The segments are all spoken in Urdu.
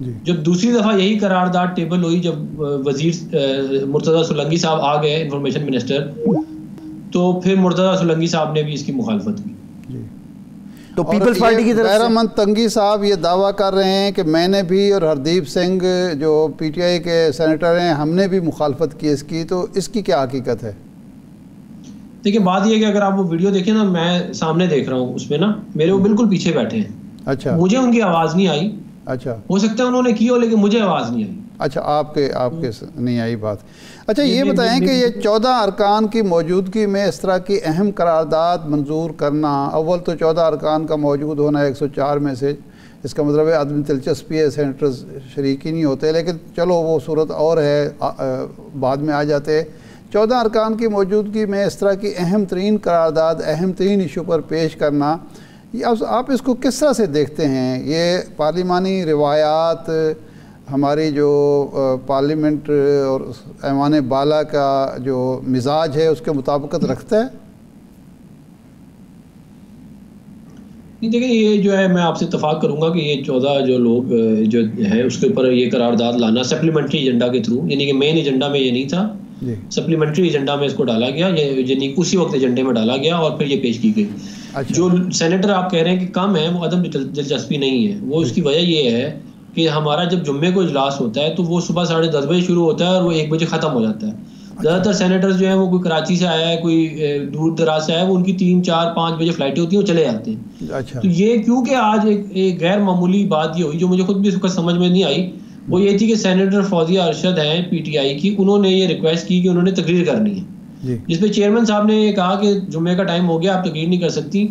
جب دوسری دفعہ یہی قرارداد ٹیبل ہوئی، جب وزیر مرتضیٰ سولنگی صاحب آ گئے انفارمیشن منسٹر، تو پھر مرتضیٰ سولنگی صاحب نے بھی اس کی مخالفت کی. تو پیپلز پارٹی کی طرف سے بہرامند تنگی صاحب یہ دعویٰ کر رہے ہیں کہ میں نے بھی اور ہردیپ سنگھ جو پی ٹی آئی کے سینیٹر ہیں ہم نے بھی مخالفت کی اس کی، تو اس کی کیا حقیقت ہے؟ دیکھیں بات یہ ہے کہ اگر آپ وہ ویڈیو دیکھیں نا، میں سامنے دیکھ رہا ہوں، اس میں نا میرے وہ بالکل پیچھے بیٹھے ہیں. اچھا. مجھے ان کی آواز نہیں آئی. اچھا. ہو سکتا ہے انہوں نے کی ہو لیکن مجھے آواز نہیں آئی. اچھا آپ کے نہیں آئی بات. اچھا یہ بتائیں کہ یہ 14 ارکان کی موجودگی میں اس طرح کی اہم قرارداد منظور کرنا، اول تو 14 ارکان کا موجود ہونا 104 میں سے، اس کا مطلب ہے آدمی دلچسپی ہے، سینیٹرز شریک ہی نہیں ہوتے، لیکن چلو وہ صورت اور ہے، بعد میں آ جاتے. 14 ارکان کی موجودگی میں اس طرح کی اہم ترین قرارداد اہم ترین ایشو پر پیش کرنا، آپ اس کو کس طرح سے دیکھتے ہیں؟ یہ پارلیمانی روایات، ہماری جو پارلیمنٹ اور ایوان بالا کا جو مزاج ہے اس کے مطابقت رکھتا ہے؟ نہیں دیکھیں، یہ جو ہے میں آپ سے اتفاق کروں گا کہ یہ 14 جو لوگ جو ہیں اس کے اوپر یہ قرارداد لانا سپلیمنٹری ایجنڈا کے تھرو، یعنی کہ مین ایجنڈا میں یہ نہیں تھا، سپلیمنٹری ایجنڈا میں اس کو ڈالا گیا، یعنی اسی وقت ایجنڈے میں ڈالا گیا اور پھر یہ پیش کی گئی. جو سینیٹر آپ کہہ رہے ہیں کہ کم ہے، وہ عدم دلچسپی نہیں ہے. وہ اس کی وجہ یہ ہے کہ ہمارا جب جمعے کو اجلاس ہوتا ہے تو وہ صبح 10:30 بجے شروع ہوتا ہے اور وہ 1 بجے ختم ہو جاتا ہے. زیادہ تر سینیٹرز جو ہیں وہ کوئی کراچی سے آیا ہے، کوئی دور دراز سے آیا ہے، وہ ان کی 3 4 5 بجے فلائٹیں ہوتی ہیں، وہ چلے جاتے ہیں. تو یہ کیونکہ آج ایک غیر معمولی بات یہ ہوئی جو مجھے خود بھی اس وقت سمجھ میں نہیں آئی، وہ یہ تھی کہ سینیٹر فوزیہ ارشد ہیں پی ٹی آئی کی، انہوں نے یہ ریکویسٹ کی کہ انہوں نے تقریر کرنی ہے، جس پہ چیئرمین صاحب نے یہ کہا کہ جمعے کا ٹائم ہو گیا، آپ تقریر نہیں کر سکتی.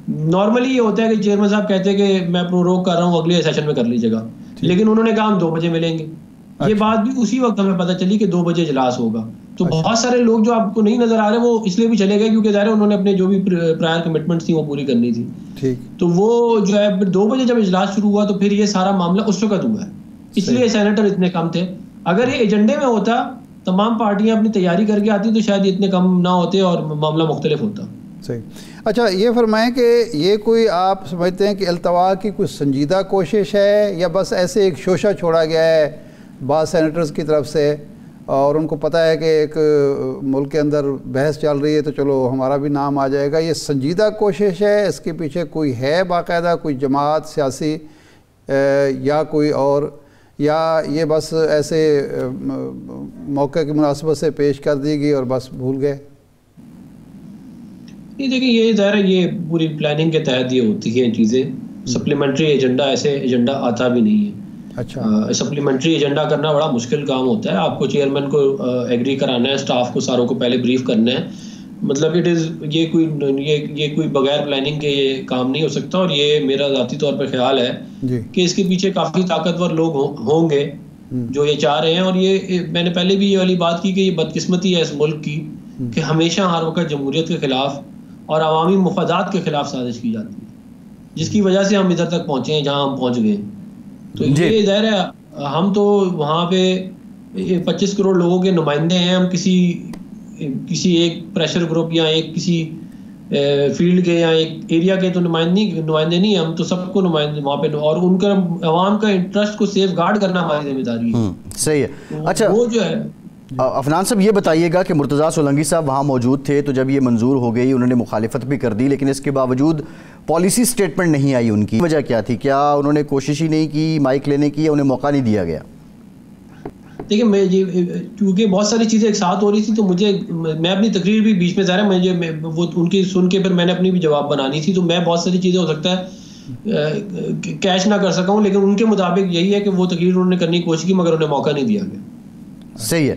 نارملی یہ ہوتا ہے کہ چیئرمین صاحب کہتے ہیں کہ میں پروروگ کر رہا ہوں، اگلے سیشن میں کر لیجیے گا، لیکن انہوں نے کہا ہم 2 بجے ملیں گے. یہ بات بھی اسی وقت ہمیں پتہ چلی کہ 2 بجے اجلاس ہوگا. تو بہت سارے لوگ جو آپ کو نہیں نظر آ رہے وہ اس لیے بھی چلے گئے کیونکہ ظاہر ہے انہوں نے اپنے جو بھی پرائر کمٹمنٹس تھیں وہ پوری کرنی تھی. تو وہ جو ہے 2 بجے جب اجلاس شروع ہوا تو پھر یہ سارا معاملہ اس وقت ہوا ہے، اس لیے سینیٹر اتنے کم تھے. اگر یہ ایجنڈے میں ہوتا، تمام پارٹیاں اپنی تیاری کر کے آتی تو شاید اتنے کم نہ ہوتے اور معاملہ مختلف ہوتا. صحیح. اچھا یہ فرمائیں کہ یہ کوئی آپ سمجھتے ہیں کہ التوا کی کوئی سنجیدہ کوشش ہے یا بس ایسے ایک شوشہ چھوڑا گیا ہے بعض سینیٹرز کی طرف سے اور ان کو پتہ ہے کہ ایک ملک کے اندر بحث چل رہی ہے تو چلو ہمارا بھی نام آ جائے گا؟ یہ سنجیدہ کوشش ہے، اس کے پیچھے کوئی ہے باقاعدہ کوئی جماعت سیاسی یا کوئی اور، یا یہ بس ایسے موقع کی مناسبت سے پیش کر دی گئی اور بس بھول گئے؟ نہیں دیکھیں، یہ ظاہر ہے یہ پوری پلاننگ کے تحت یہ ہوتی ہیں چیزیں. سپلیمنٹری ایجنڈا ایسے ایجنڈا آتا بھی نہیں ہے. اچھا. سپلیمنٹری ایجنڈا کرنا بڑا مشکل کام ہوتا ہے. آپ کو چیئرمین کو ایگری کرانا ہے، اسٹاف کو ساروں کو پہلے بریف کرنا ہے. مطلب یہ کوئی بغیر پلاننگ کے یہ کام نہیں ہو سکتا. اور یہ میرا ذاتی طور پر خیال ہے کہ اس کے پیچھے کافی طاقتور لوگ ہوں گے جو یہ چاہ رہے ہیں. اور یہ میں نے پہلے بھی یہ والی بات کی کہ یہ بدقسمتی ہے اس ملک کی کہ ہمیشہ ہر وقت جمہوریت کے خلاف اور عوامی مفادات کے خلاف سازش کی جاتی ہے، جس کی وجہ سے ہم ادھر تک پہنچے ہیں جہاں ہم پہنچ گئے. تو یہ ظاہر ہے ہم تو وہاں پہ 25 کروڑ لوگوں کے نمائندے ہیں. ہم کسی ایک پریشر گروپ یا ایک کسی فیلڈ کے یا ایک ایریا کے تو نمائندے نہیں، ہم تو سب کو نمائندے وہاں پہ، اور ان کا عوام کا انٹرسٹ کو سیف گارڈ کرنا ہماری ذمہ داری ہے. صحیح ہے. اچھا وہ جو ہے عفنان صاحب یہ بتائیے گا کہ مرتضیٰ سولنگی صاحب وہاں موجود تھے تو جب یہ منظور ہو گئی انہوں نے مخالفت بھی کر دی، لیکن اس کے باوجود پالیسی سٹیٹمنٹ نہیں آئی ان کی، وجہ کیا تھی؟ کیا انہوں نے کوشش ہی نہیں کی مائک لینے کی یا انہیں موقع نہیں دیا گیا؟ دیکھیں کیونکہ بہت ساری چیزیں ایک ساتھ ہو رہی تھی تو میں اپنی تقریر بھی بیچ میں ظاہر ہے وہ ان کی سن کے پھر میں نے اپنی بھی جواب بنانی تھی، تو میں بہت ساری چیزیں ہو سکتا ہے کیچ نہ کر سکا ہوں، لیکن ان کے مطابق یہی ہے کہ وہ تقریر انہوں نے کرنے کی کوشش کی مگر انہیں موقع نہیں دیا گیا. صحیح ہے.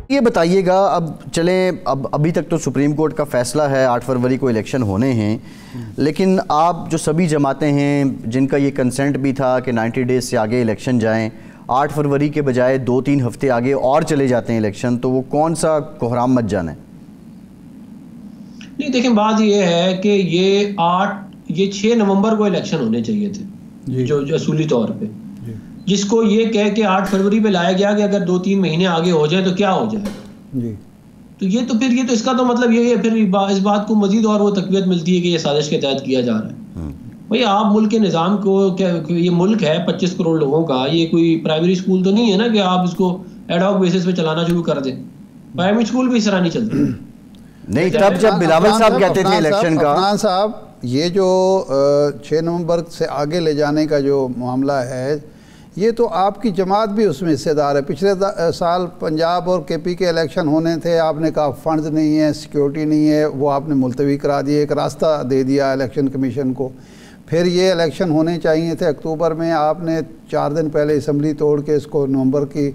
یہ بتائیے گا اب چلیں، ابھی تک تو سپریم کورٹ کا فیصلہ ہے 8 فروری کو الیکشن ہونے ہیں، لیکن آپ جو سبھی جماعتیں ہیں جن کا یہ کنسنٹ بھی تھا کہ 90 ڈیز سے آگے الیکشن جائیں، 8 فروری کے بجائے 2-3 ہفتے آگے اور چلے جاتے ہیں الیکشن، تو وہ کون سا کوحرام مت جانا ہے؟ نہیں دیکھیں، بات یہ ہے کہ یہ 6 نومبر کو الیکشن ہونے چاہیے تھے جو اصولی طور پہ، جس کو یہ کہہ کے 8 فروری پہ لایا گیا کہ اگر 2-3 مہینے آگے ہو جائے تو کیا ہو جائے جی. تو یہ تو پھر یہ تو اس کا تو مطلب یہ ہے پھر اس بات کو مزید اور وہ تقویت ملتی ہے کہ یہ سازش کے تحت کیا جا رہا ہے. بھائی آپ ملک کے نظام کو یہ ملک ہے 25 کروڑ لوگوں کا, یہ کوئی پرائمری اسکول تو نہیں ہے نا کہ آپ اس کو ایڈ ہاک بیسس پہ چلانا شروع کر دیں. پرائمری اسکول بھی اس طرح نہیں چلتے. نہیں, تب جب بلاول صاحب کہتے تھے الیکشن کا, عدنان صاحب یہ جو 6 نومبر سے آگے لے جانے کا جو معاملہ ہے, یہ تو آپ کی جماعت بھی اس میں حصے دار ہے. پچھلے سال پنجاب اور کے پی کے الیکشن ہونے تھے, آپ نے کہا فنڈز نہیں ہے, سیکیورٹی نہیں ہے, وہ آپ نے ملتوی کرا دیا, ایک راستہ دے دیا الیکشن کمیشن کو. پھر یہ الیکشن ہونے چاہیے تھے اکتوبر میں, آپ نے 4 دن پہلے اسمبلی توڑ کے اس کو نومبر کی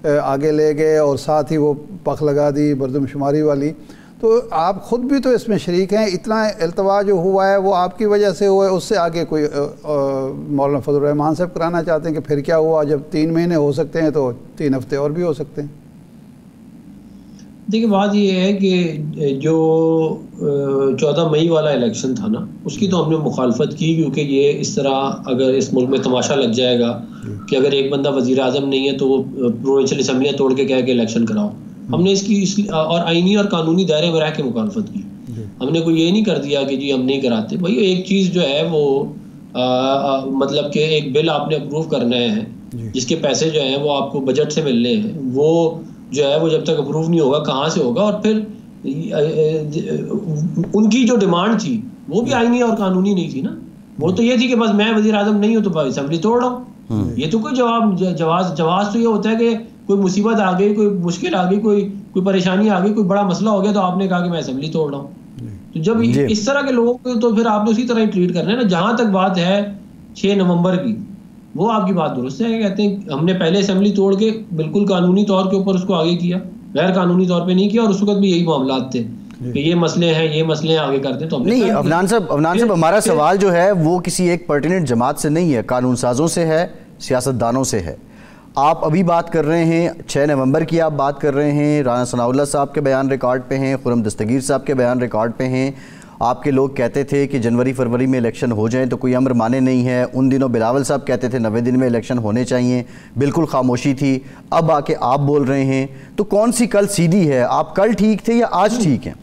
آگے لے گئے, اور ساتھ ہی وہ پخ لگا دی مردم شماری والی. تو آپ خود بھی تو اس میں شریک ہیں. اتنا التوا جو ہوا ہے وہ آپ کی وجہ سے ہوا ہے, اس سے آگے کوئی مولانا فضل الرحمان صاحب کرانا چاہتے ہیں کہ پھر کیا ہوا, جب 3 مہینے ہو سکتے ہیں تو 3 ہفتے اور بھی ہو سکتے ہیں. دیکھیں بات یہ ہے کہ جو 14 مئی والا الیکشن تھا نا, اس کی تو ہم نے مخالفت کی, کیونکہ یہ اس طرح اگر اس ملک میں تماشا لگ جائے گا کہ اگر ایک بندہ وزیر اعظم نہیں ہے تو وہ پروونشل اسمبلیاں توڑ کے کہہ کے الیکشن کراؤ. ہم نے اس کی اور آئینی اور قانونی دائرے میں رہ کے مخالفت کی. ہم نے کوئی یہ نہیں کر دیا کہ جی ہم نہیں کراتے. بھائی ایک چیز جو ہے وہ مطلب کہ ایک بل آپ نے اپروو کرنا ہے جس کے پیسے جو ہیں وہ آپ کو بجٹ سے ملنے ہیں, وہ جو ہے وہ جب تک اپروو نہیں ہوگا کہاں سے ہوگا. اور پھر ان کی جو ڈیمانڈ تھی وہ بھی آئینی اور قانونی نہیں تھی نا, وہ تو یہ تھی کہ بس میں وزیر اعظم نہیں ہوں تو اسمبلی توڑ رہا ہوں. یہ تو کوئی جواز تو یہ ہوتا ہے کہ کوئی مصیبت آ گئی, کوئی مشکل آ گئی, کوئی پریشانی آ گئی, کوئی بڑا مسئلہ ہو گیا تو آپ نے کہا کہ میں اسمبلی توڑ رہا ہوں. تو جب اس طرح کے لوگوں کو تو پھر آپ نے اسی طرح ہی ٹریٹ کرنا ہے نا. جہاں تک بات ہے 6 نومبر کی, وہ آپ کی بات درست ہے, کہتے ہیں ہم نے پہلے اسمبلی توڑ کے بالکل قانونی طور کے اوپر اس کو آگے کیا, غیر قانونی طور پہ نہیں کیا, اور اس وقت بھی یہی معاملات تھے کہ یہ مسئلے ہیں آگے کرتے ہیں. تو نہیں, عدنان صاحب ہمارا سوال جو ہے وہ کسی ایک پرٹیننٹ جماعت سے نہیں ہے, قانون سازوں سے ہے, سیاستدانوں سے ہے. آپ ابھی بات کر رہے ہیں 6 نومبر کی, آپ بات کر رہے ہیں رانا ثناء اللہ صاحب کے بیان ریکارڈ پہ ہیں, خرم دستگیر صاحب کے بیان ریکارڈ پہ ہیں. آپ کے لوگ کہتے تھے کہ جنوری فروری میں الیکشن ہو جائیں تو کوئی امر مانے نہیں ہے. ان دنوں بلاول صاحب کہتے تھے 90 دن میں الیکشن ہونے چاہیے, بالکل خاموشی تھی. اب آ کے آپ بول رہے ہیں, تو کون سی کل سیدھی ہے؟ آپ کل ٹھیک تھے یا آج ٹھیک ہیں؟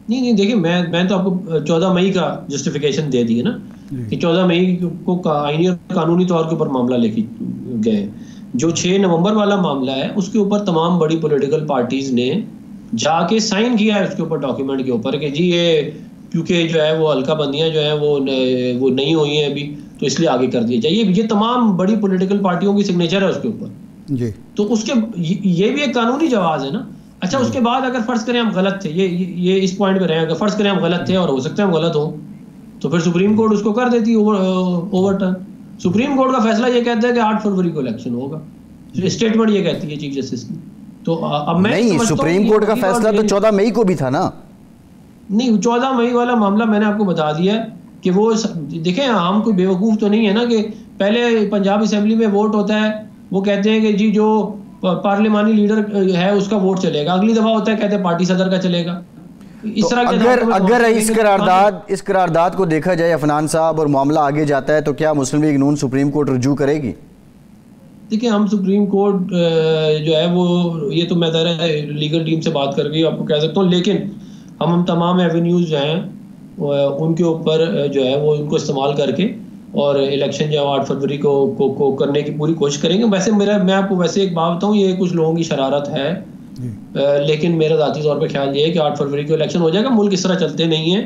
نہیں دیکھیں, میں تو آپ کو 14 مئی کا جسٹیفیکیشن دے دی ہے نا کہ 14 مئی کو آئینی اور قانونی طور کے اوپر معاملہ لے کے گئے. جو 6 نومبر والا معاملہ ہے اس کے اوپر تمام بڑی پولیٹیکل پارٹیز نے جا کے سائن کیا ہے اس کے اوپر, ڈاکیومنٹ کے اوپر, کہ جی یہ کیونکہ جو ہے وہ حلقہ بندیاں جو ہیں وہ نہیں ہوئی ہیں ابھی تو اس لیے آگے کر دیا جائے. یہ تمام بڑی پولیٹیکل پارٹیوں کی سگنیچر ہے اس کے اوپر جی. تو اس کے یہ بھی ایک قانونی جواز ہے نا. اچھا اس کے بعد اگر فرض کریں ہم غلط تھے, یہ اس پوائنٹ پہ رہے, اگر فرض کریں ہم غلط تھے اور ہو سکتا ہے ہم غلط ہوں, تو پھر سپریم کورٹ اس کو کر دیتی اوور ٹرن. سپریم کورٹ کا فیصلہ یہ کہتا ہے کہ 8 فروری کو الیکشن ہوگا, اسٹیٹمنٹ یہ کہتی ہے چیف جسٹس کی. تو اب میں نہیں, سپریم کورٹ کا فیصلہ تو 14 مئی کو بھی تھا نا. نہیں, 14 مئی والا معاملہ میں نے آپ کو بتا دیا ہے کہ وہ دیکھیں ہم کوئی بیوقوف تو نہیں ہے نا کہ پہلے پنجاب اسمبلی میں ووٹ ہوتا ہے, وہ کہتے ہیں کہ جی جو پارلیمانی لیڈر ہے اس کا ووٹ چلے گا, اگلی دفعہ ہوتا ہے کہتے ہیں پارٹی صدر کا چلے گا. اس طرح اگر اس قرارداد کو دیکھا جائے عدنان صاحب اور معاملہ آگے جاتا ہے تو کیا مسلم لیگ نون سپریم کورٹ رجوع کرے گی؟ دیکھیں ہم سپریم کورٹ جو ہے وہ یہ تو میں لیگل ٹیم سے بات کر کے آپ کو کہہ سکتا ہوں, لیکن ہم تمام ایونیوز جو ہیں ان کے اوپر جو ہے وہ ان کو استعمال کر کے اور الیکشن جو ہے 8 فروری کو کرنے کی پوری کوشش کریں گے. ویسے میں آپ کو ویسے ایک بات بتاؤں, یہ کچھ لوگوں کی شرارت ہے, لیکن میرا ذاتی طور پہ خیال یہ ہے کہ 8 فروری کو الیکشن ہو جائے گا. ملک اس طرح چلتے نہیں ہیں,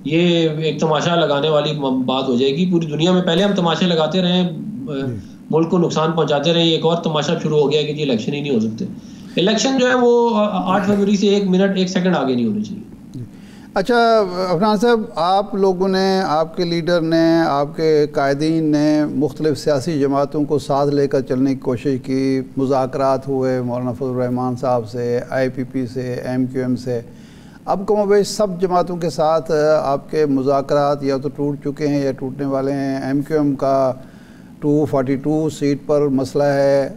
یہ ایک تماشا لگانے والی بات ہو جائے گی. پوری دنیا میں پہلے ہم تماشے لگاتے رہے, ملک کو نقصان پہنچاتے رہے, ایک اور تماشا شروع ہو گیا کہ جی الیکشن ہی نہیں ہو سکتے. الیکشن جو ہے وہ 8 فروری سے 1 منٹ 1 سیکنڈ آگے نہیں ہونے چاہیے. اچھا عدنان صاحب, آپ لوگوں نے, آپ کے لیڈر نے, آپ کے قائدین نے مختلف سیاسی جماعتوں کو ساتھ لے کر چلنے کی کوشش کی, مذاکرات ہوئے مولانا فضل الرحمان صاحب سے, آئی پی پی سے, ایم کیو ایم سے. اب کم و بیش سب جماعتوں کے ساتھ آپ کے مذاکرات یا تو ٹوٹ چکے ہیں یا ٹوٹنے والے ہیں. ایم کیو ایم کا 242 سیٹ پر مسئلہ ہے,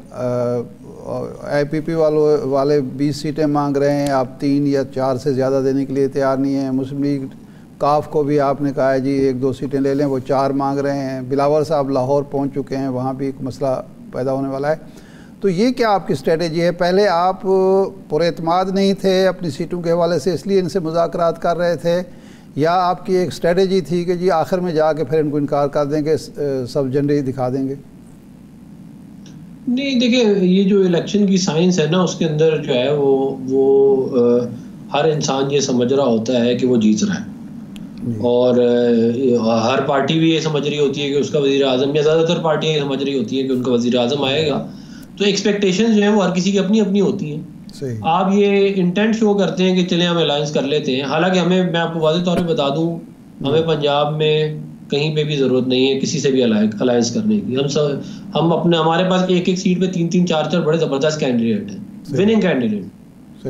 آئی پی پی والے 20 سیٹیں مانگ رہے ہیں, آپ 3 یا 4 سے زیادہ دینے کے لیے تیار نہیں ہیں. مسلم لیگ کاف کو بھی آپ نے کہا ہے جی 1-2 سیٹیں لے لیں، وہ 4 مانگ رہے ہیں، بلاول صاحب لاہور پہنچ چکے ہیں، وہاں بھی ایک مسئلہ پیدا ہونے والا ہے. تو یہ کیا آپ کی اسٹریٹجی ہے؟ پہلے آپ پر اعتماد نہیں تھے اپنی سیٹوں کے حوالے سے اس لیے ان سے مذاکرات کر رہے تھے، یا آپ کی ایک اسٹریٹجی تھی کہ جی آخر میں جا کے پھر ان کو انکار کر دیں گے، سب جھنڈے دکھا دیں گے؟ نہیں دیکھیں، یہ جو الیکشن کی سائنس ہے نا، اس کے اندر جو ہے وہ ہر انسان یہ سمجھ رہا ہوتا ہے کہ وہ جیت رہا ہے، اور ہر پارٹی بھی یہ سمجھ رہی ہوتی ہے کہ اس کا وزیر اعظم، یا زیادہ تر پارٹیاں یہ سمجھ رہی ہوتی ہیں کہ ان کا وزیر اعظم آئے گا. تو ایکسپیکٹیشن جو ہیں وہ ہر کسی کی اپنی اپنی ہوتی ہیں. آپ یہ انٹینٹ شو کرتے ہیں کہ چلیں ہم الائنس کر لیتے ہیں، حالانکہ میں آپ کو واضح طور پہ بتا دوں، ہمیں پنجاب میں کہیں پہ بھی ضرورت نہیں ہے کسی سے بھی الائنس کرنے کی. ہم ہمارے پاس ایک سیٹ پہ 3-3 4-4 بڑے زبردست کینڈیڈیٹ ہیں، وننگ کینڈیڈیٹ،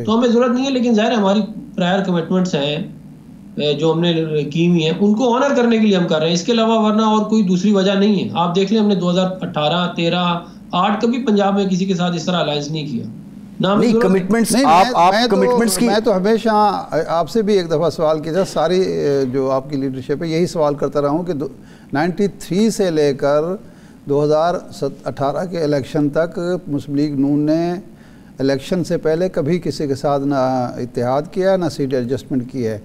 تو ہمیں ضرورت نہیں ہے. لیکن ظاہر ہماری پرائر کمٹمنٹس ہیں جو ہم نے کی ہوئی ہیں، ان کو آنر کرنے کے لیے ہم کر رہے ہیں، اس کے علاوہ ورنہ اور کوئی دوسری وجہ نہیں ہے. آپ دیکھ لیں، ہم نے 2018 13 8 کبھی پنجاب میں کسی کے ساتھ اس طرح الائنس نہیں کیا. میں تو ہمیشہ آپ سے بھی ایک دفعہ سوال کیا تھا، ساری جو آپ کی لیڈرشپ ہے یہی سوال کرتا رہا ہوں کہ 93 سے لے کر 2018 کے الیکشن تک مسلم لیگ نون نے الیکشن سے پہلے کبھی کسی کے ساتھ نہ اتحاد کیا نہ سیٹ ایڈجسٹمنٹ کی ہے.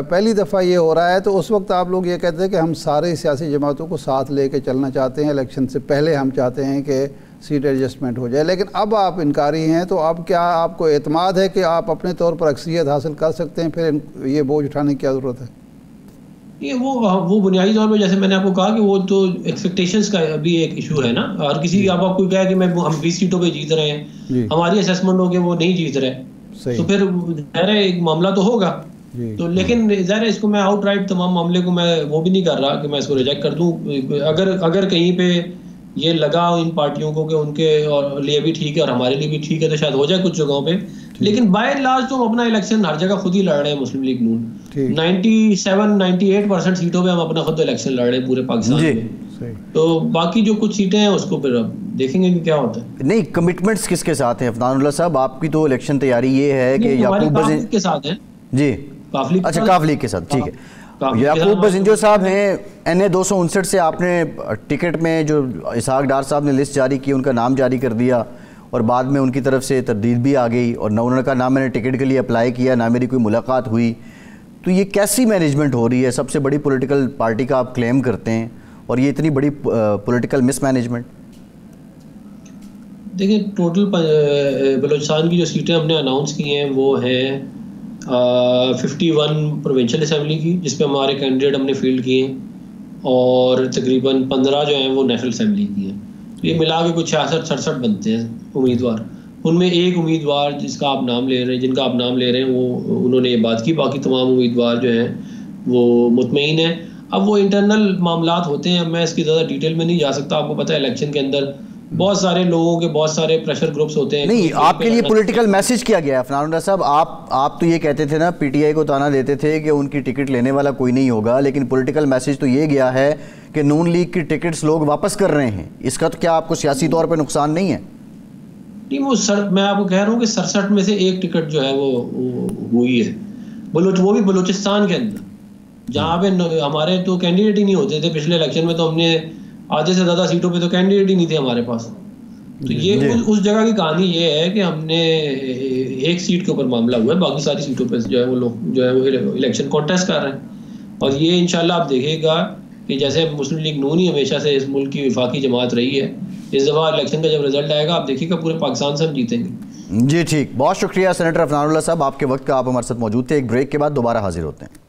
پہلی دفعہ یہ ہو رہا ہے، تو اس وقت آپ لوگ یہ کہتے ہیں کہ ہم سارے سیاسی جماعتوں کو ساتھ لے کے چلنا چاہتے ہیں، الیکشن سے پہلے ہم چاہتے ہیں کہ سیٹ ایڈجسٹمنٹ ہو جائے. لیکن اب آپ انکاری ہیں، تو اب کیا آپ کو اعتماد ہے کہ آپ اپنے طور پر اکثریت حاصل کر سکتے ہیں؟ پھر یہ بوجھ اٹھانے کی کیا ضرورت ہے؟ یہ وہ بنیادی طور پہ جیسے میں نے آپ کو کہا کہ وہ تو ایکسپیکٹیشنز کا بھی ایک ایشو ہے نا. ہر کسی آپ کو کہا کہ ہم 20 سیٹوں پہ جیت رہے ہیں، ہماری اسیسمنٹ ہو کہ وہ نہیں جیت رہے، تو پھر ظاہر ہے ایک معاملہ تو ہوگا. تو لیکن ظاہر ہے اس کو میں آؤٹ رائٹ تمام معاملے کو میں وہ بھی نہیں کر رہا کہ میں اس کو ریجیکٹ کر دوں. اگر کہیں پہ یہ لگا ان پارٹیوں کو کہ ان کے لیے بھی ٹھیک ہے اور ہمارے لیے بھی ٹھیک ہے، تو شاید ہو جائے کچھ جگہوں پہ. لیکن بائی اینڈ لارج تو ہم اپنا الیکشن ہر جگہ خود ہی لڑ رہے ہیں. مسلم لیگ نون 97-98% سیٹوں پہ ہم اپنا خود الیکشن لڑ رہے ہیں پورے پاکستان میں. تو باقی جو کچھ سیٹیں ہیں اس کو پھر اب دیکھیں گے کہ کیا ہوتا ہے. نہیں، کمٹمنٹس کس کے ساتھ ہیں عفنان اللہ صاحب؟ آپ کی تو الیکشن تیاری یہ ہے کہ یعقوب بزنجو کے ساتھ ہیں. جی اچھا، کاف لیگ کے ساتھ، ٹھیک ہے. یعقوب بزنجو صاحب ہیں NA 259 سے، آپ نے ٹکٹ میں جو اسحاق ڈار صاحب نے لسٹ جاری کی ان کا نام جاری کر دیا، اور بعد میں ان کی طرف سے تردید بھی آ گئی، اور نہ انہوں نے کہا نہ میں نے ٹکٹ کے لیے اپلائی کیا، نہ میری کوئی ملاقات ہوئی. تو یہ کیسی مینجمنٹ ہو رہی ہے؟ سب سے بڑی پولیٹیکل پارٹی کا آپ کلیم کرتے ہیں، اور یہ اتنی بڑی پولیٹیکل مس مینجمنٹ. دیکھیں، ٹوٹل بلوچستان کی جو سیٹیں ہم نے اناؤنس کی ہیں وہ ہیں 51 پروونشل اسمبلی کی، جس پہ ہمارے کینڈیڈیٹ ہم نے فیلڈ کیے ہیں، اور تقریباً 15 جو ہیں وہ نیشنل اسمبلی کی ہیں. یہ ملا کے کچھ 66-67 بنتے ہیں امیدوار. ان میں ایک امیدوار جن کا آپ نام لے رہے ہیں وہ انہوں نے یہ بات کی، باقی تمام امیدوار جو ہیں وہ مطمئن ہیں. اب وہ انٹرنل معاملات ہوتے ہیں، میں اس کی زیادہ ڈیٹیل میں نہیں جا سکتا. آپ کو پتہ ہے الیکشن کے اندر بہت سارے لوگوں کے بہت سارے پریشر گروپس ہوتے ہیں. نہیں، آپ کے لیے پولیٹیکل میسج کیا گیا ہے عفنان اللہ صاحب؟ آپ تو یہ کہتے تھے نا، PTI کو تانا دیتے تھے کہ ان کی ٹکٹ لینے والا کوئی نہیں ہوگا، لیکن پولیٹیکل میسج تو یہ گیا ہے کہ نون لیگ کی ٹکٹس لوگ واپس کر رہے ہیں. اس کا تو کیا آپ کو سیاسی طور پہ نقصان نہیں ہے؟ نہیں، میں آپ کو کہہ رہا ہوں کہ 67 میں سے ایک ٹکٹ جو ہے وہ ہوئی ہے، وہ بھی بلوچستان کے اندر، جہاں پہ ہمارے تو کینڈیڈیٹ ہی نہیں ہوتے تھے. پچھلے الیکشن میں تو ہم نے آدھے سے زیادہ سیٹوں پہ تو کینڈیڈیٹ ہی نہیں تھے ہمارے پاس. تو یہ اس جگہ کی کہانی یہ ہے کہ ہم نے ایک سیٹ کے اوپر معاملہ ہوا ہے، باقی ساری سیٹوں پہ جو ہے وہ لوگ جو ہے وہ الیکشن کانٹیسٹ کر رہے ہیں. اور یہ انشاءاللہ آپ دیکھیے گا کہ جیسے مسلم لیگ نون ہی ہمیشہ سے اس ملک کی وفاقی جماعت رہی ہے، اس دفعہ الیکشن کا جب رزلٹ آئے گا آپ دیکھیے گا پورے پاکستان سے ہم جیتیں گے. جی ٹھیک، بہت شکریہ سینیٹر عفنان اللہ صاحب، آپ کے وقت کا، آپ ہمارے ساتھ موجود تھے. ایک بریک کے بعد دوبارہ حاضر ہوتے ہیں.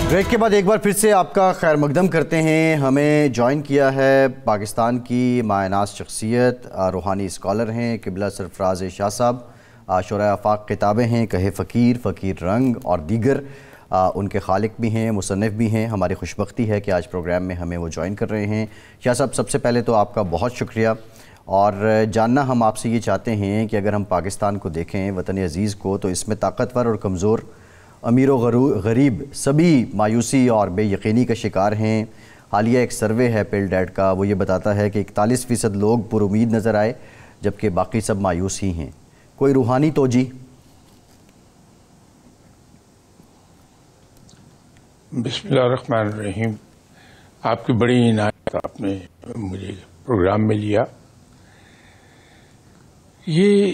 بریک کے بعد ایک بار پھر سے آپ کا خیر مقدم کرتے ہیں. ہمیں جوائن کیا ہے پاکستان کی مایناز شخصیت، روحانی اسکالر ہیں قبلہ سرفراز شاہ صاحب، شورائے آفاق کتابیں ہیں، کہے فقیر رنگ اور دیگر، ان کے خالق بھی ہیں، مصنف بھی ہیں. ہماری خوش بختی ہے کہ آج پروگرام میں ہمیں وہ جوائن کر رہے ہیں. شاہ صاحب، سب سے پہلے تو آپ کا بہت شکریہ، اور جاننا ہم آپ سے یہ چاہتے ہیں کہ اگر ہم پاکستان کو دیکھیں، وطن عزیز کو، تو اس میں طاقتور اور کمزور، امیر و غریب سبھی مایوسی اور بے یقینی کا شکار ہیں۔ حالیہ ایک سروے ہے پیل ڈیٹ کا، وہ یہ بتاتا ہے کہ 41% لوگ پر امید نظر آئے جبکہ باقی سب مایوس ہی ہیں۔ کوئی روحانی توجہ؟ بسم اللہ الرحمن الرحیم۔ آپ کی بڑی عنایت، آپ نے مجھے پروگرام میں لیا۔ یہ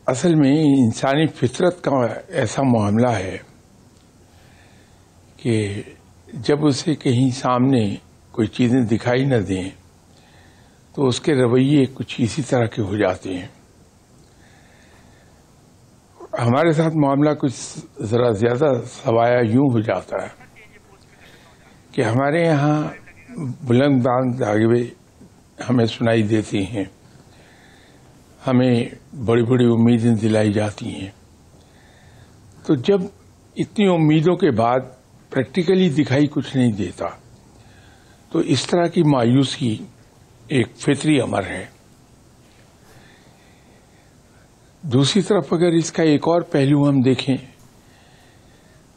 اصل میں انسانی فطرت کا ایسا معاملہ ہے کہ جب اسے کہیں سامنے کوئی چیزیں دکھائی نہ دیں تو اس کے رویے کچھ اسی طرح کے ہو جاتے ہیں۔ ہمارے ساتھ معاملہ کچھ ذرا زیادہ سوایا یوں ہو جاتا ہے کہ ہمارے یہاں بلند بلند دعوے ہمیں سنائی دیتی ہیں، ہمیں بڑی بڑی امیدیں دلائی جاتی ہیں، تو جب اتنی امیدوں کے بعد پریکٹیکلی دکھائی کچھ نہیں دیتا تو اس طرح کی مایوسی ایک فطری امر ہے۔ دوسری طرف اگر اس کا ایک اور پہلو ہم دیکھیں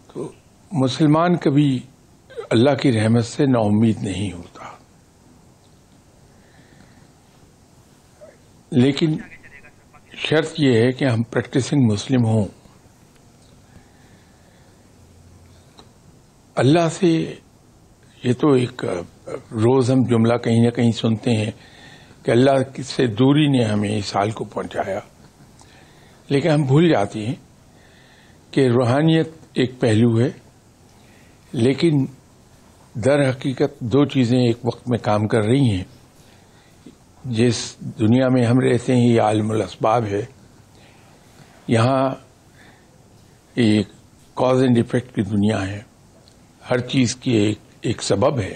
تو مسلمان کبھی اللہ کی رحمت سے نا امید نہیں ہوتا، لیکن شرط یہ ہے کہ ہم پریکٹسنگ مسلم ہوں۔ اللہ سے یہ تو ایک روز ہم جملہ کہیں نہ کہیں سنتے ہیں کہ اللہ سے دوری نے ہمیں اس حال کو پہنچایا، لیکن ہم بھول جاتے ہیں کہ روحانیت ایک پہلو ہے، لیکن در حقیقت دو چیزیں ایک وقت میں کام کر رہی ہیں۔ جس دنیا میں ہم رہتے ہیں یہ عالم الاسباب ہے، یہاں ایک کاز اینڈ ایفیکٹ کی دنیا ہے، ہر چیز کی ایک سبب ہے،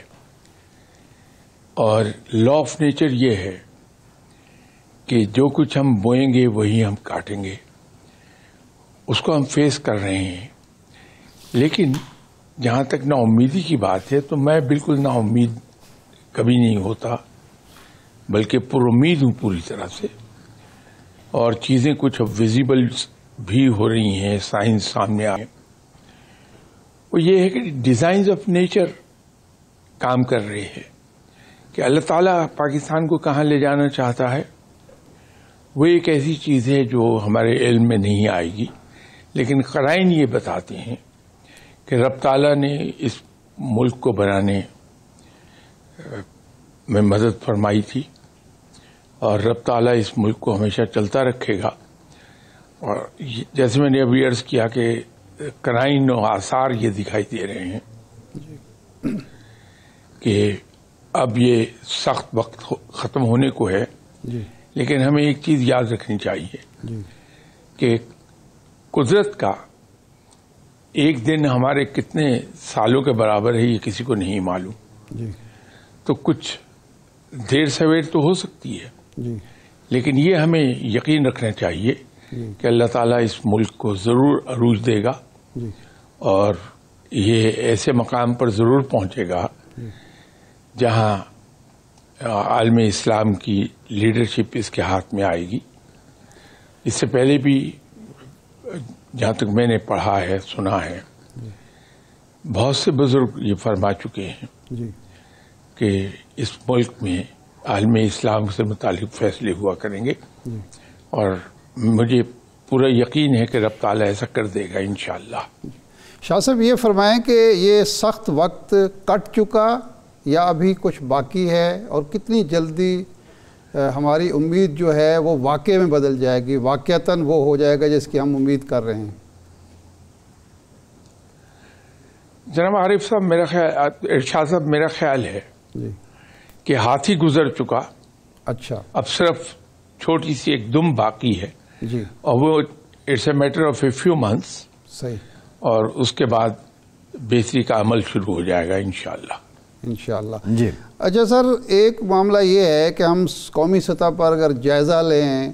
اور لا آف نیچر یہ ہے کہ جو کچھ ہم بوئیں گے وہی ہم کاٹیں گے، اس کو ہم فیس کر رہے ہیں۔ لیکن جہاں تک نا امیدی کی بات ہے تو میں بالکل نا امید کبھی نہیں ہوتا، بلکہ پر امید ہوں پوری طرح سے، اور چیزیں کچھ اب ویزیبل بھی ہو رہی ہیں، سائنس سامنے آئے، وہ یہ ہے کہ ڈیزائنز آف نیچر کام کر رہے ہیں کہ اللہ تعالیٰ پاکستان کو کہاں لے جانا چاہتا ہے۔ وہ ایک ایسی چیز ہے جو ہمارے علم میں نہیں آئے گی، لیکن قرائن یہ بتاتے ہیں کہ رب تعالیٰ نے اس ملک کو بنانے میں مدد فرمائی تھی، اور رب تعالیٰ اس ملک کو ہمیشہ چلتا رکھے گا۔ اور جیسے میں نے ابھی عرض کیا کہ قرائن و آثار یہ دکھائی دے رہے ہیں کہ اب یہ سخت وقت ختم ہونے کو ہے، لیکن ہمیں ایک چیز یاد رکھنی چاہیے کہ قدرت کا ایک دن ہمارے کتنے سالوں کے برابر ہے یہ کسی کو نہیں معلوم، تو کچھ دیر سویر تو ہو سکتی ہے، لیکن یہ ہمیں یقین رکھنا چاہیے کہ اللہ تعالیٰ اس ملک کو ضرور عروج دے گا، اور یہ ایسے مقام پر ضرور پہنچے گا جہاں عالم اسلام کی لیڈرشپ اس کے ہاتھ میں آئے گی۔ اس سے پہلے بھی جہاں تک میں نے پڑھا ہے، سنا ہے، بہت سے بزرگ یہ فرما چکے ہیں کہ اس ملک میں عالم اسلام سے متعلق فیصلے ہوا کریں گے، اور مجھے پورا یقین ہے کہ رب تعالیٰ ایسا کر دے گا انشاءاللہ۔ شاہ صاحب یہ فرمائیں کہ یہ سخت وقت کٹ چکا یا ابھی کچھ باقی ہے، اور کتنی جلدی ہماری امید جو ہے وہ واقعے میں بدل جائے گی، واقعتاً وہ ہو جائے گا جس کی ہم امید کر رہے ہیں؟ جناب عارف صاحب، میرا خیال، ارشاد صاحب، میرا خیال ہے کہ ہاتھی گزر چکا، اچھا، اب صرف چھوٹی سی ایک دم باقی ہے، اور وہ it's a matter of a few months, صحیح، اور اس کے بعد بہتری کا عمل شروع ہو جائے گا انشاءاللہ۔ انشاءاللہ۔ اچھا سر، ایک معاملہ یہ ہے کہ ہم قومی سطح پر اگر جائزہ لیں،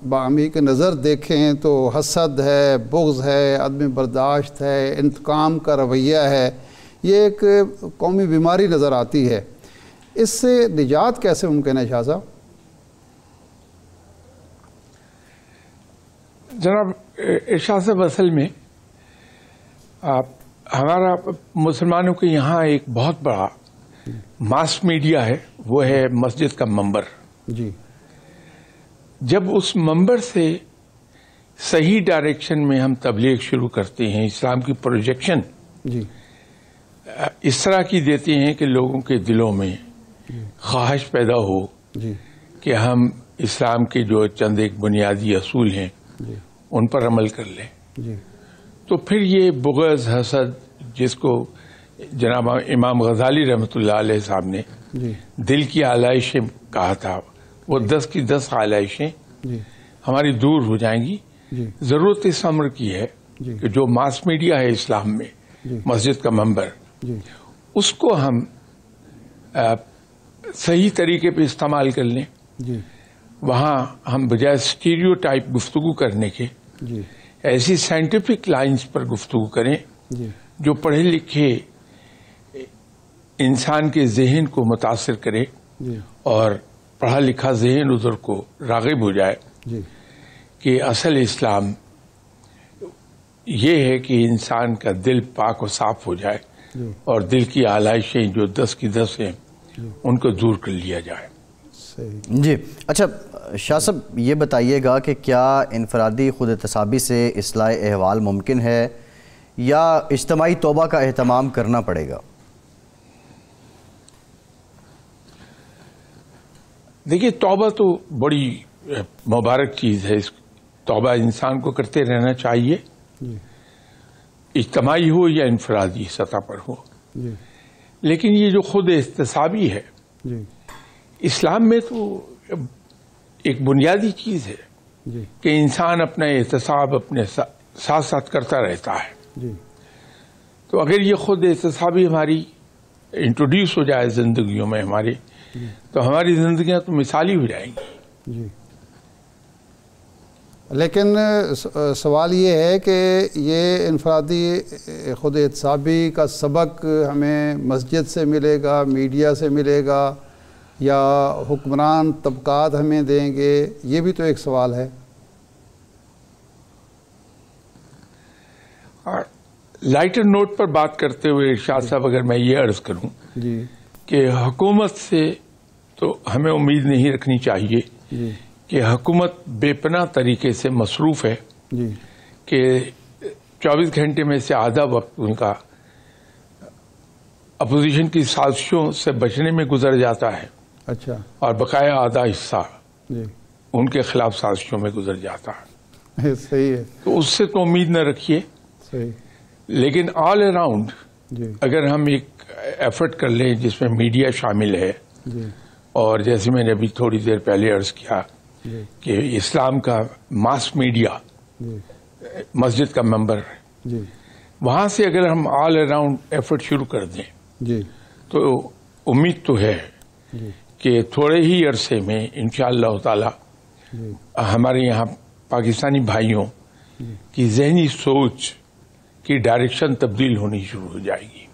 باہمی کی نظر دیکھیں تو حسد ہے، بغض ہے، عدم برداشت ہے، انتقام کا رویہ ہے، یہ ایک قومی بیماری نظر آتی ہے۔ اس سے نجات کیسے ممکن ہے شاہ صاحب؟ جناب ارشاد صاحب، اصل میں ہمارا مسلمانوں کے یہاں ایک بہت بڑا ماس میڈیا ہے، وہ ہے مسجد کا منبر. جی. جب اس منبر سے صحیح ڈائریکشن میں ہم تبلیغ شروع کرتے ہیں، اسلام کی پروجیکشن جی اس طرح کی دیتے ہیں کہ لوگوں کے دلوں میں خواہش پیدا ہو جی کہ ہم اسلام کے جو چند ایک بنیادی اصول ہیں جی ان پر عمل کر لیں، جی تو پھر یہ بغض، حسد، جس کو جناب امام غزالی رحمۃ اللہ علیہ صاحب نے جی دل کی آلائشیں کہا تھا، وہ 10 کی 10 آلائشیں جی ہماری دور ہو جائیں گی. جی ضرورت اس امر کی ہے جی کہ جو ماس میڈیا ہے اسلام میں، جی مسجد کا منبر، جی اس کو ہم صحیح طریقے پہ استعمال کر لیں. جی وہاں ہم بجائے اسٹیریو ٹائپ گفتگو کرنے کے جی ایسی سائنٹیفک لائنز پر گفتگو کریں جی جو پڑھے لکھے انسان کے ذہن کو متاثر کرے جی اور پڑھا لکھا ذہن ادھر کو راغب ہو جائے جی کہ اصل اسلام یہ ہے کہ انسان کا دل پاک و صاف ہو جائے جی اور دل کی آلائشیں جو 10 کی 10 ہیں ان کو دور کر لیا جائے. صحیح. جی اچھا شاہ صاحب، یہ بتائیے گا کہ کیا انفرادی خود احتسابی سے اصلاح احوال ممکن ہے یا اجتماعی توبہ کا اہتمام کرنا پڑے گا؟ دیکھیے، توبہ تو بڑی مبارک چیز ہے. توبہ انسان کو کرتے رہنا چاہیے، جی اجتماعی ہو یا انفرادی سطح پر ہو. جی لیکن یہ جو خود احتسابی ہے جی اسلام میں تو ایک بنیادی چیز ہے جی کہ انسان اپنا احتساب اپنے ساتھ ساتھ کرتا رہتا ہے. جی تو اگر یہ خود احتسابی ہماری انٹروڈیوس ہو جائے زندگیوں میں ہماری، تو ہماری زندگیاں تو مثالی ہو جائیں گی. جی. لیکن سوال یہ ہے کہ یہ انفرادی خود احتسابی کا سبق ہمیں مسجد سے ملے گا، میڈیا سے ملے گا، یا حکمران طبقات ہمیں دیں گے؟ یہ بھی تو ایک سوال ہے. اور لائٹر نوٹ پر بات کرتے ہوئے ارشاد صاحب، اگر میں یہ عرض کروں جی کہ حکومت سے تو ہمیں امید نہیں رکھنی چاہیے جی کہ حکومت بے پناہ طریقے سے مصروف ہے جی کہ 24 گھنٹے میں سے آدھا وقت ان کا اپوزیشن کی سازشوں سے بچنے میں گزر جاتا ہے، اچھا اور بقایا آدھا حصہ جی ان کے خلاف سازشوں میں گزر جاتا ہے. صحیح ہے. تو اس سے تو امید نہ رکھیے. صحیح. لیکن آل اراؤنڈ جی اگر ہم ایک ایفرٹ کر لیں جس میں میڈیا شامل ہے، جی اور جیسے میں نے ابھی تھوڑی دیر پہلے عرض کیا جی کہ اسلام کا ماس میڈیا جی مسجد کا منبر، جی وہاں سے اگر ہم آل اراؤنڈ ایفرٹ شروع کر دیں جی تو امید تو ہے جی کہ تھوڑے ہی عرصے میں انشاءاللہ تعالی جی ہمارے یہاں پاکستانی بھائیوں کی ذہنی سوچ کی ڈائریکشن تبدیل ہونی شروع ہو جائے گی.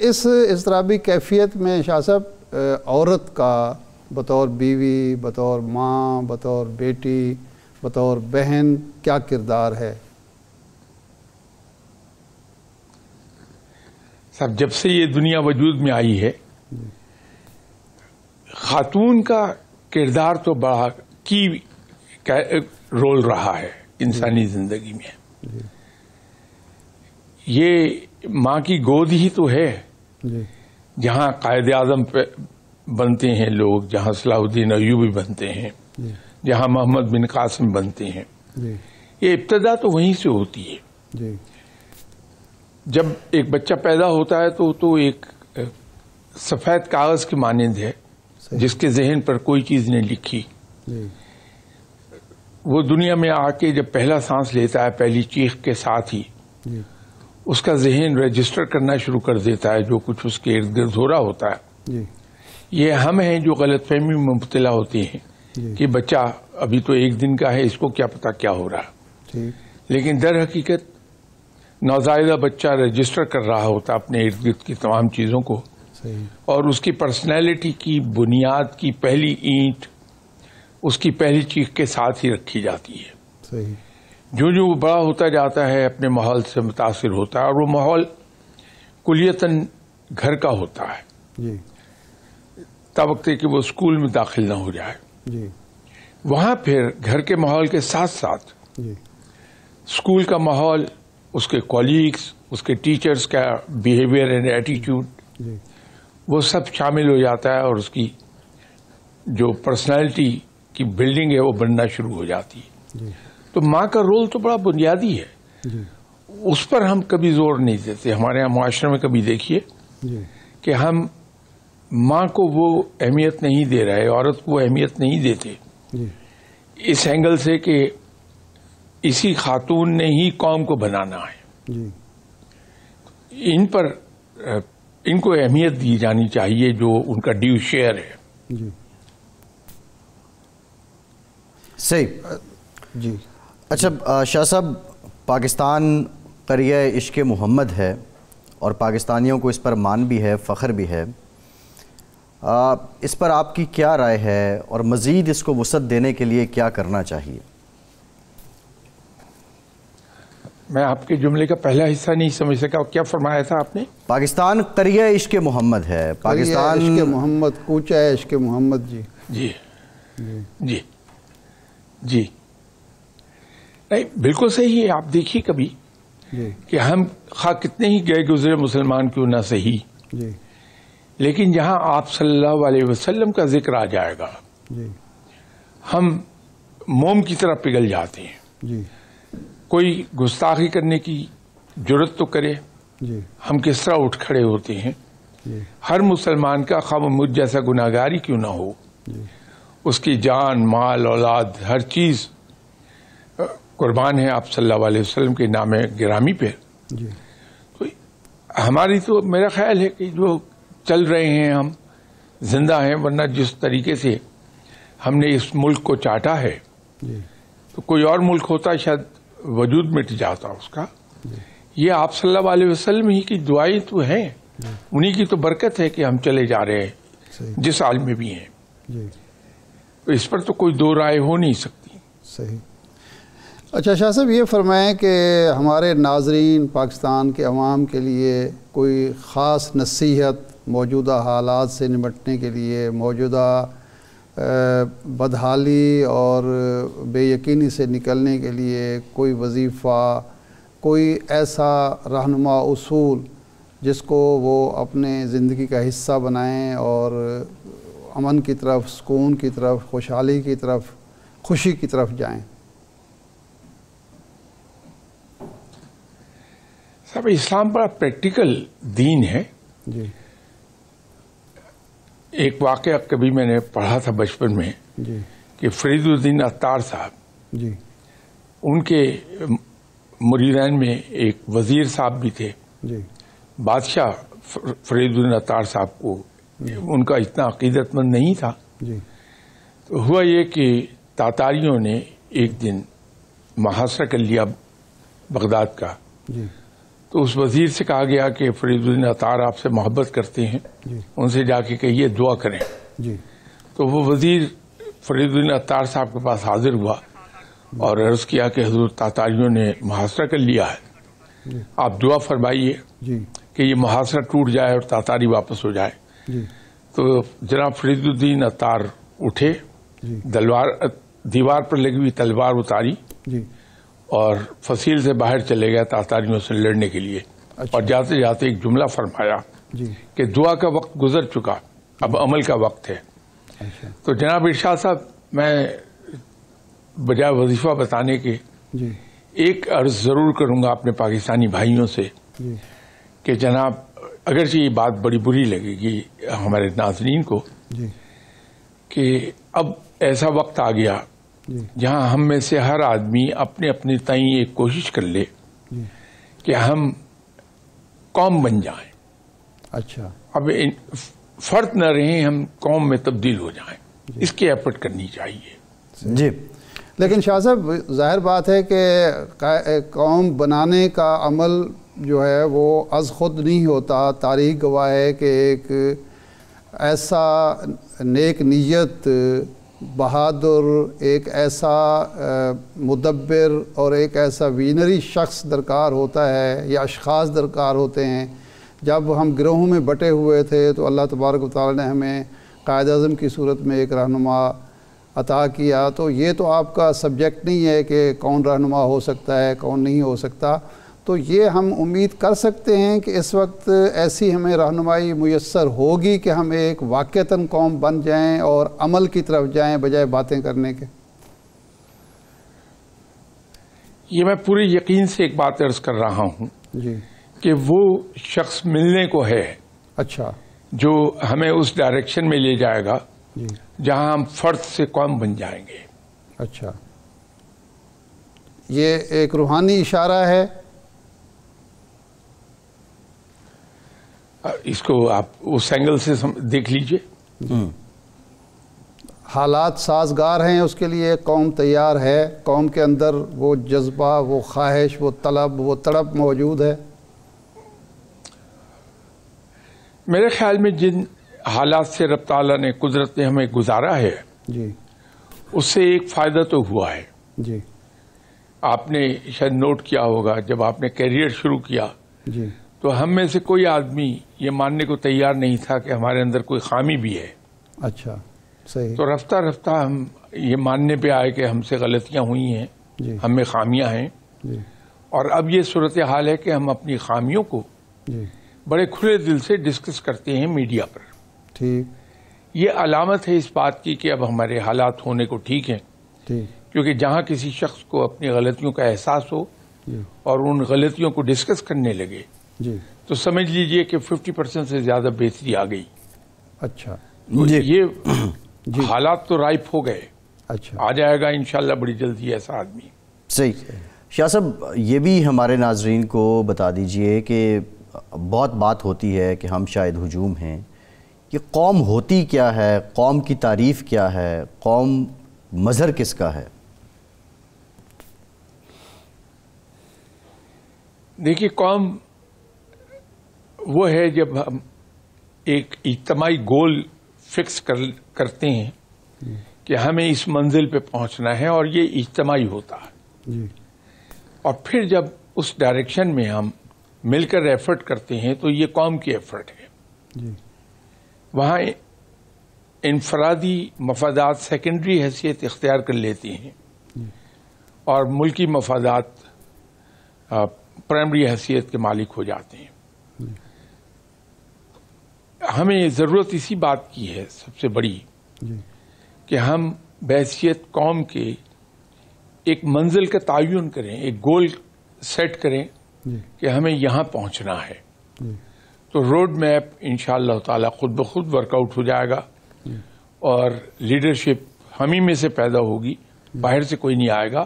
اس اضطرابی کیفیت میں شاہ صاحب عورت کا بطور بیوی، بطور ماں، بطور بیٹی، بطور بہن کیا کردار ہے؟ صاحب، جب سے یہ دنیا وجود میں آئی ہے، خاتون کا کردار تو بڑا کی رول رہا ہے انسانی زندگی میں. یہ ماں کی گود ہی تو ہے جی جہاں قائد اعظم بنتے ہیں لوگ، جہاں صلاح الدین ایوبی بنتے ہیں، جہاں محمد بن قاسم بنتے ہیں. جی یہ ابتدا تو وہیں سے ہوتی ہے. جی جب ایک بچہ پیدا ہوتا ہے تو ایک سفید کاغذ کی مانند ہے جس کے ذہن پر کوئی چیز نہیں لکھی. جی وہ دنیا میں آ کے جب پہلا سانس لیتا ہے، پہلی چیخ کے ساتھ ہی جی اس کا ذہن رجسٹر کرنا شروع کر دیتا ہے جو کچھ اس کے ارد گرد ہو رہا ہوتا ہے. جی یہ ہم ہیں جو غلط فہمی میں مبتلا ہوتے ہیں کہ بچہ ابھی تو 1 دن کا ہے، اس کو کیا پتا کیا ہو رہا، لیکن در حقیقت نوزائیدہ بچہ رجسٹر کر رہا ہوتا اپنے ارد گرد کی تمام چیزوں کو، اور اس کی پرسنالٹی کی بنیاد کی پہلی اینٹ اس کی پہلی چیخ کے ساتھ ہی رکھی جاتی ہے۔ جو وہ بڑا ہوتا جاتا ہے اپنے ماحول سے متاثر ہوتا ہے، اور وہ ماحول کلیتاً گھر کا ہوتا ہے تب وقت کہ وہ اسکول میں داخل نہ ہو جائے۔ وہاں پھر گھر کے ماحول کے ساتھ ساتھ اسکول کا ماحول، اس کے کولیگز، اس کے ٹیچرز کا بیہیویئر اینڈ ایٹیٹیوڈ، وہ سب شامل ہو جاتا ہے، اور اس کی جو پرسنالٹی کی بلڈنگ ہے وہ بننا شروع ہو جاتی ہے۔ تو ماں کا رول تو بڑا بنیادی ہے، اس پر ہم کبھی زور نہیں دیتے۔ ہمارے یہاں معاشرے میں کبھی دیکھیے کہ ہم ماں کو وہ اہمیت نہیں دے رہے، عورت کو وہ اہمیت نہیں دیتے، اس اینگل سے کہ اسی خاتون نے ہی قوم کو بنانا ہے۔ ان کو اہمیت دی جانی چاہیے جو ان کا ڈیو شیئر ہے۔ صحیح جی۔ اچھا شاہ صاحب، پاکستان قریہ عشق محمد ہے اور پاکستانیوں کو اس پر مان بھی ہے، فخر بھی ہے، اس پر آپ کی کیا رائے ہے اور مزید اس کو وسعت دینے کے لیے کیا کرنا چاہیے؟ میں آپ کے جملے کا پہلا حصہ نہیں سمجھ سکا، کیا فرمایا تھا آپ نے؟ پاکستان قریہ عشق محمد ہے، پاکستان عشق محمد، کوچہ ہے عشق محمد۔ جی جی جی جی نہیں، بالکل صحیح ہے۔ آپ دیکھیے کبھی کہ ہم خواہ کتنے ہی گئے گزرے مسلمان کیوں نہ صحیح، لیکن جہاں آپ صلی اللہ علیہ وسلم کا ذکر آ جائے گا ہم موم کی طرح پگھل جاتے ہیں۔ کوئی گستاخی کرنے کی جرت تو کرے، ہم کس طرح اٹھ کھڑے ہوتے ہیں۔ ہر مسلمان کا خواہ مجھ جیسا گناہگاری کیوں نہ ہو، اس کی جان، مال، اولاد، ہر چیز قربان ہے آپ صلی اللہ علیہ وسلم کے نام گرامی پہ۔ تو ہماری تو میرا خیال ہے کہ جو چل رہے ہیں ہم زندہ ہیں، ورنہ جس طریقے سے ہم نے اس ملک کو چاٹا ہے تو کوئی اور ملک ہوتا شاید وجود مٹ جاتا اس کا۔ یہ آپ صلی اللہ علیہ وسلم ہی کی دعائیں تو ہیں، انہی کی تو برکت ہے کہ ہم چلے جا رہے ہیں جس حال میں بھی ہیں، اس پر تو کوئی دو رائے ہو نہیں سکتی۔ صحیح۔ اچھا شاہ صاحب، یہ فرمائیں کہ ہمارے ناظرین، پاکستان کے عوام کے لیے کوئی خاص نصیحت موجودہ حالات سے نمٹنے کے لیے، موجودہ بدحالی اور بے یقینی سے نکلنے کے لیے کوئی وظیفہ، کوئی ایسا رہنما اصول جس کو وہ اپنے زندگی کا حصہ بنائیں اور امن کی طرف، سکون کی طرف، خوشحالی کی طرف، خوشی کی طرف جائیں؟ صاحب، اسلام بڑا پریکٹیکل دین ہے۔ جی۔ ایک واقعہ کبھی میں نے پڑھا تھا بچپن میں کہ فرید الدین عطار صاحب، ان کے مریدین میں ایک وزیر صاحب بھی تھے۔ بادشاہ فرید الدین عطار صاحب کو ان کا اتنا عقیدت مند نہیں تھا۔ تو ہوا یہ کہ تاتاریوں نے ایک دن محاصرہ کر لیا بغداد کا۔ تو اس وزیر سے کہا گیا کہ فرید الدین عطار آپ سے محبت کرتے ہیں، ان سے جا کے کہیے دعا کریں۔ تو وہ وزیر فرید الدین عطار صاحب کے پاس حاضر ہوا اور عرض کیا کہ حضور، تاتاریوں نے محاصرہ کر لیا ہے، آپ دعا فرمائیے کہ یہ محاصرہ ٹوٹ جائے اور تاتاری واپس ہو جائے۔ تو جناب فرید الدین عطار اٹھے، دیوار پر لگی ہوئی تلوار اتاری اور فصیل سے باہر چلے گئے تاتاریوں سے لڑنے کے لیے۔ اور جاتے جاتے ایک جملہ فرمایا کہ دعا کا وقت گزر چکا، اب عمل کا وقت ہے۔ تو جناب ارشاد صاحب، میں بجائے وظیفہ بتانے کے ایک عرض ضرور کروں گا اپنے پاکستانی بھائیوں سے کہ جناب، اگرچہ یہ بات بڑی بری لگے گی ہمارے ناظرین کو کہ اب ایسا وقت آ گیا جہاں ہم میں سے ہر آدمی اپنے اپنے تئیں ایک کوشش کر لے کہ ہم قوم بن جائیں۔ اچھا۔ اب فرد نہ رہیں، ہم قوم میں تبدیل ہو جائیں، اس کی ایفرٹ کرنی چاہیے. جی لیکن شاہ صاحب ظاہر بات ہے کہ قوم بنانے کا عمل جو ہے وہ از خود نہیں ہوتا. تاریخ گواہ ہے کہ ایک ایسا نیک نیت، بہادر، ایک ایسا مدبر اور ایک ایسا وینری شخص درکار ہوتا ہے یا اشخاص درکار ہوتے ہیں. جب ہم گروہوں میں بٹے ہوئے تھے تو اللہ تبارک و تعالی نے ہمیں قائد اعظم کی صورت میں ایک رہنما عطا کیا. تو یہ تو آپ کا سبجیکٹ نہیں ہے کہ کون رہنما ہو سکتا ہے کون نہیں ہو سکتا. تو یہ ہم امید کر سکتے ہیں کہ اس وقت ایسی ہمیں رہنمائی میسر ہوگی کہ ہم ایک واقعتاً قوم بن جائیں اور عمل کی طرف جائیں بجائے باتیں کرنے کے. یہ میں پورے یقین سے ایک بات عرض کر رہا ہوں جی کہ وہ شخص ملنے کو ہے اچھا جو ہمیں اس ڈائریکشن میں لے جائے گا جی جہاں ہم فرد سے قوم بن جائیں گے. اچھا یہ ایک روحانی اشارہ ہے. اس کو آپ اس اینگل سے دیکھ لیجئے. حالات سازگار ہیں اس کے لیے، قوم تیار ہے، قوم کے اندر وہ جذبہ، وہ خواہش، وہ طلب، وہ تڑپ موجود ہے. میرے خیال میں جن حالات سے رب تعالیٰ نے قدرت نے ہمیں گزارا ہے جی اس سے ایک فائدہ تو ہوا ہے. جی آپ نے شاید نوٹ کیا ہوگا جب آپ نے کیریئر شروع کیا جی تو ہم میں سے کوئی آدمی یہ ماننے کو تیار نہیں تھا کہ ہمارے اندر کوئی خامی بھی ہے. اچھا صحیح. تو رفتہ رفتہ ہم یہ ماننے پہ آئے کہ ہم سے غلطیاں ہوئی ہیں، جی ہم میں خامیاں ہیں. جی اور اب یہ صورتحال ہے کہ ہم اپنی خامیوں کو جی بڑے کھلے دل سے ڈسکس کرتے ہیں میڈیا پر. ٹھیک یہ علامت ہے اس بات کی کہ اب ہمارے حالات ہونے کو ٹھیک ہیں، ٹھیک کیونکہ جہاں کسی شخص کو اپنی غلطیوں کا احساس ہو جی اور ان غلطیوں کو ڈسکس کرنے لگے جی تو سمجھ لیجئے کہ 50% سے زیادہ بہتری آ گئی. اچھا تو جی. یہ حالات تو رائپ ہو گئے. اچھا آ جائے گا انشاءاللہ بڑی جلدی ایسا آدمی. صحیح. شاہ صاحب یہ بھی ہمارے ناظرین کو بتا دیجئے کہ بہت بات ہوتی ہے کہ ہم شاید ہجوم ہیں. یہ قوم ہوتی کیا ہے؟ قوم کی تعریف کیا ہے؟ قوم مظہر کس کا ہے؟ دیکھیے قوم وہ ہے جب ہم ایک اجتماعی گول فکس کرتے ہیں کہ ہمیں اس منزل پہ پہنچنا ہے اور یہ اجتماعی ہوتا ہے. جی اور پھر جب اس ڈائریکشن میں ہم مل کر ایفرٹ کرتے ہیں تو یہ قوم کی ایفرٹ ہے. جی وہاں انفرادی مفادات سیکنڈری حیثیت اختیار کر لیتی ہیں اور ملکی مفادات پرائمری حیثیت کے مالک ہو جاتے ہیں. ہمیں ضرورت اسی بات کی ہے سب سے بڑی جی کہ ہم بحیثیت قوم کے ایک منزل کا تعین کریں، ایک گول سیٹ کریں جی کہ ہمیں یہاں پہنچنا ہے. جی تو روڈ میپ انشاءاللہ تعالی خود بخود ورک آؤٹ ہو جائے گا اور لیڈرشپ ہم ہی میں سے پیدا ہوگی، باہر سے کوئی نہیں آئے گا.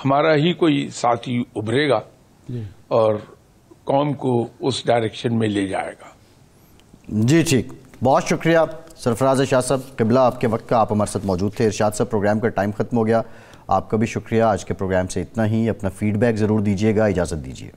ہمارا ہی کوئی ساتھی ابھرے گا جی اور قوم کو اس ڈائریکشن میں لے جائے گا. جی ٹھیک، بہت شکریہ سرفراز شاہ صاحب. قبلہ آپ کے وقت کا آپ ہمارے ساتھ موجود تھے. ارشاد صاحب پروگرام کا ٹائم ختم ہو گیا. آپ کا بھی شکریہ. آج کے پروگرام سے اتنا ہی. اپنا فیڈ بیک ضرور دیجیے گا. اجازت دیجیے.